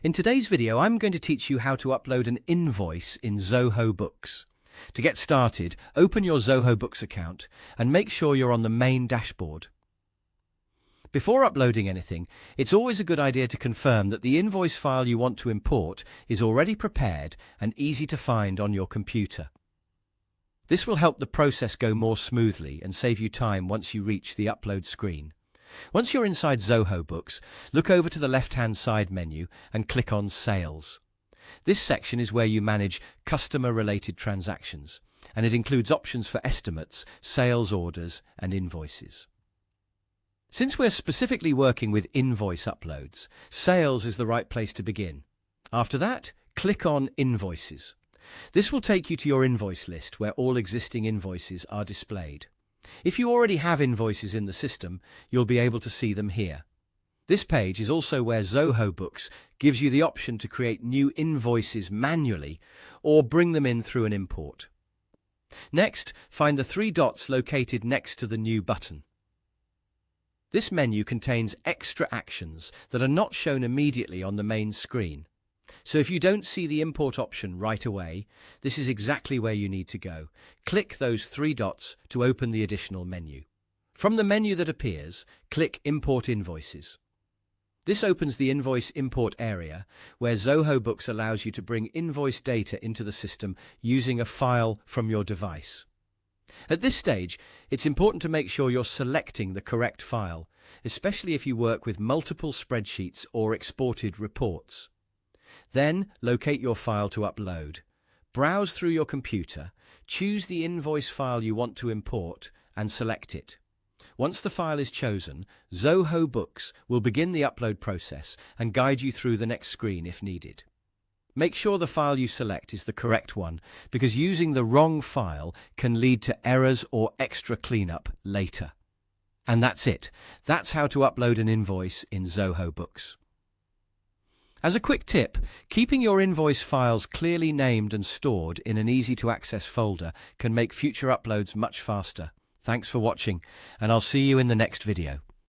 In today's video, I'm going to teach you how to upload an invoice in Zoho Books. To get started, open your Zoho Books account and make sure you're on the main dashboard. Before uploading anything, it's always a good idea to confirm that the invoice file you want to import is already prepared and easy to find on your computer. This will help the process go more smoothly and save you time once you reach the upload screen. Once you're inside Zoho Books, look over to the left-hand side menu and click on Sales. This section is where you manage customer-related transactions, and it includes options for estimates, sales orders, and invoices. Since we're specifically working with invoice uploads, Sales is the right place to begin. After that, click on Invoices. This will take you to your invoice list where all existing invoices are displayed. If you already have invoices in the system, you'll be able to see them here. This page is also where Zoho Books gives you the option to create new invoices manually or bring them in through an import. Next, find the three dots located next to the New button. This menu contains extra actions that are not shown immediately on the main screen. So if you don't see the import option right away, this is exactly where you need to go. Click those three dots to open the additional menu. From the menu that appears, click Import Invoices. This opens the invoice import area, where Zoho Books allows you to bring invoice data into the system using a file from your device. At this stage, it's important to make sure you're selecting the correct file, especially if you work with multiple spreadsheets or exported reports. Then, locate your file to upload. Browse through your computer, choose the invoice file you want to import, and select it. Once the file is chosen, Zoho Books will begin the upload process and guide you through the next screen if needed. Make sure the file you select is the correct one, because using the wrong file can lead to errors or extra cleanup later. And that's it. That's how to upload an invoice in Zoho Books. As a quick tip, keeping your invoice files clearly named and stored in an easy-to-access folder can make future uploads much faster. Thanks for watching, and I'll see you in the next video.